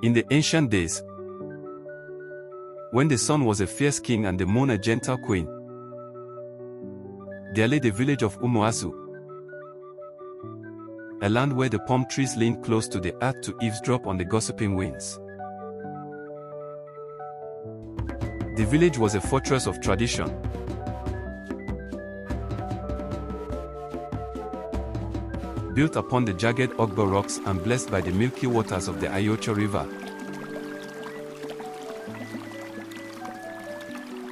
In the ancient days, when the sun was a fierce king and the moon a gentle queen, there lay the village of Umu-Azu, a land where the palm trees leaned close to the earth to eavesdrop on the gossiping winds. The village was a fortress of tradition, built upon the jagged Ogbo rocks and blessed by the milky waters of the Ayocha River.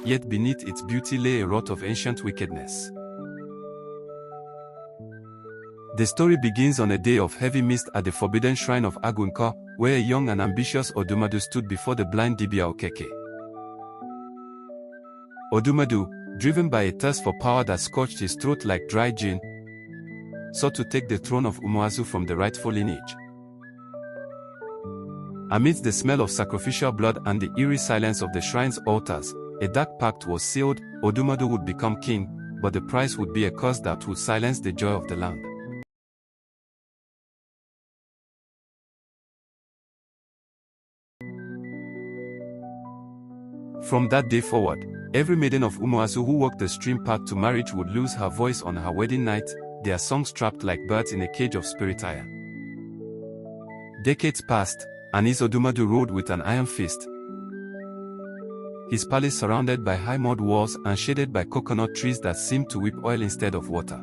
Yet beneath its beauty lay a rot of ancient wickedness. The story begins on a day of heavy mist at the forbidden shrine of Agunko, where a young and ambitious Odumadu stood before the blind Dibia Okeke. Odumadu, driven by a thirst for power that scorched his throat like dry gin, sought to take the throne of Umu-Azu from the rightful lineage. Amidst the smell of sacrificial blood and the eerie silence of the shrine's altars, a dark pact was sealed. Odumadu would become king, but the price would be a curse that would silence the joy of the land. From that day forward, every maiden of Umu-Azu who walked the stream path to marriage would lose her voice on her wedding night, their songs trapped like birds in a cage of spirit iron. Decades passed, and Odumadu ruled with an iron fist, his palace surrounded by high mud walls and shaded by coconut trees that seemed to weep oil instead of water.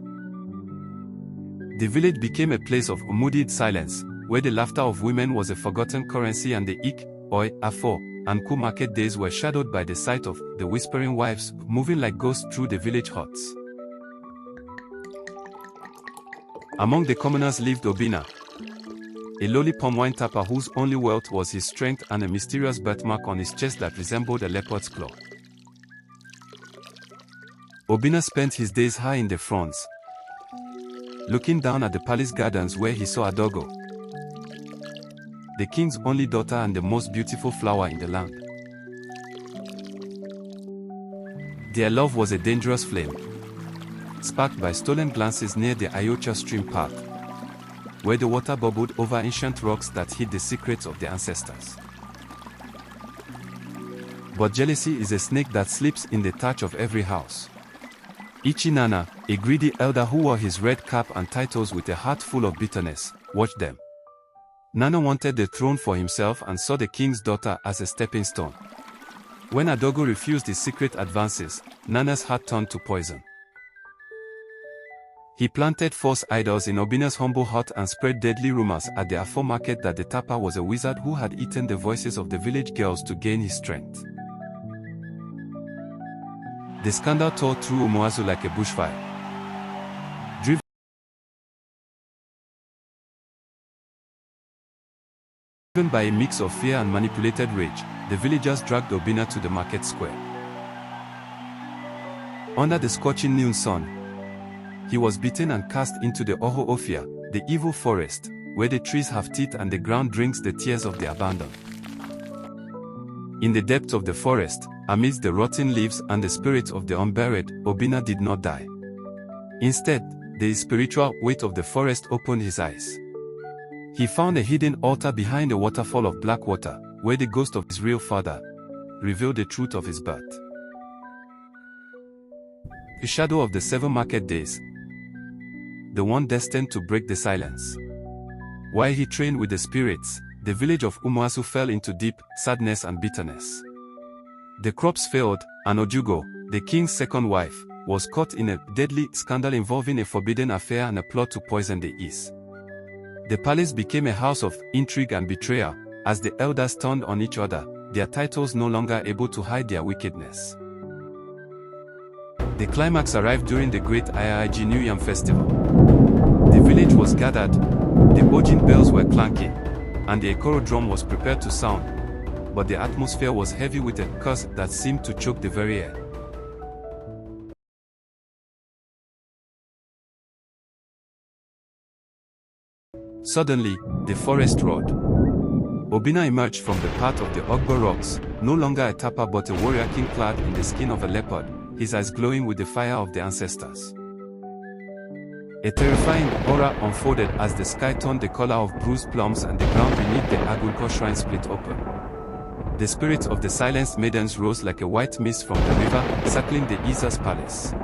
The village became a place of unmuddied silence, where the laughter of women was a forgotten currency and the ik, oi, afo, and ku market days were shadowed by the sight of the whispering wives moving like ghosts through the village huts. Among the commoners lived Obinna, a lowly palm wine tapper whose only wealth was his strength and a mysterious birthmark on his chest that resembled a leopard's claw. Obinna spent his days high in the fronts, looking down at the palace gardens where he saw Adogo, the king's only daughter and the most beautiful flower in the land. Their love was a dangerous flame, sparked by stolen glances near the Ayocha stream path, where the water bubbled over ancient rocks that hid the secrets of the ancestors. But jealousy is a snake that sleeps in the thatch of every house. Ichinana, a greedy elder who wore his red cap and titles with a heart full of bitterness, watched them. Nana wanted the throne for himself and saw the king's daughter as a stepping stone. When Adogo refused his secret advances, Nana's heart turned to poison. He planted false idols in Obinna's humble hut and spread deadly rumors at the Afo market that the tapper was a wizard who had eaten the voices of the village girls to gain his strength. The scandal tore through Umu-Azu like a bushfire. Driven by a mix of fear and manipulated rage, the villagers dragged Obinna to the market square. Under the scorching noon sun, he was beaten and cast into the Oho Ofia, the evil forest, where the trees have teeth and the ground drinks the tears of the abandoned. In the depths of the forest, amidst the rotten leaves and the spirits of the unburied, Obinna did not die. Instead, the spiritual weight of the forest opened his eyes. He found a hidden altar behind a waterfall of black water, where the ghost of his real father revealed the truth of his birth. The shadow of the 7 market days, the one destined to break the silence. While he trained with the spirits, the village of Umu-Azu fell into deep sadness and bitterness. The crops failed, and Ojugo, the king's second wife, was caught in a deadly scandal involving a forbidden affair and a plot to poison the East. The palace became a house of intrigue and betrayal, as the elders turned on each other, their titles no longer able to hide their wickedness. The climax arrived during the great Iyaiji New Yam festival. The village was gathered, the Ojin bells were clanking, and the Ekoro drum was prepared to sound, but the atmosphere was heavy with a curse that seemed to choke the very air. Suddenly, the forest roared. Obinna emerged from the path of the Ogbo rocks, no longer a tapper but a warrior king clad in the skin of a leopard, his eyes glowing with the fire of the ancestors. A terrifying horror unfolded as the sky turned the color of bruised plums and the ground beneath the Agunko shrine split open. The spirits of the silenced maidens rose like a white mist from the river, circling the Iza's palace.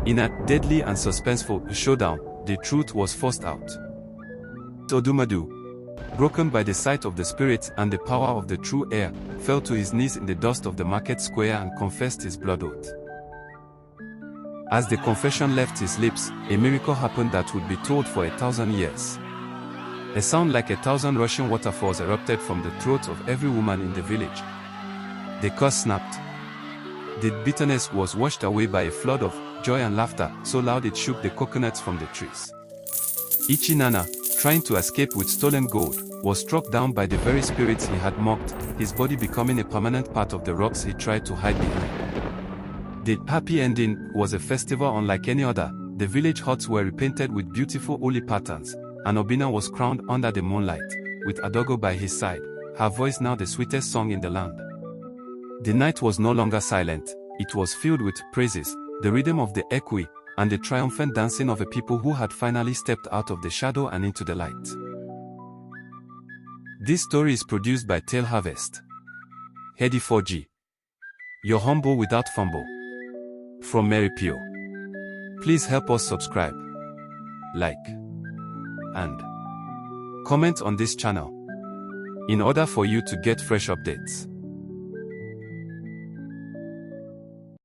In a deadly and suspenseful showdown, the truth was forced out. Odumadu, broken by the sight of the spirits and the power of the true heir, fell to his knees in the dust of the market square and confessed his blood oath. As the confession left his lips, a miracle happened that would be told for 1,000 years. A sound like 1,000 rushing waterfalls erupted from the throats of every woman in the village. The curse snapped. The bitterness was washed away by a flood of joy and laughter, so loud it shook the coconuts from the trees. Ichinana, trying to escape with stolen gold, was struck down by the very spirits he had mocked, his body becoming a permanent part of the rocks he tried to hide behind. The happy ending was a festival unlike any other. The village huts were repainted with beautiful uli patterns, and Obinna was crowned under the moonlight, with Adogo by his side, her voice now the sweetest song in the land. The night was no longer silent, it was filled with praises, the rhythm of the ekwe, and the triumphant dancing of a people who had finally stepped out of the shadow and into the light. This story is produced by Tale Harvest. Hedi 4G. You're humble without fumble. From Mary Pio. Please help us subscribe, like, and comment on this channel in order for you to get fresh updates.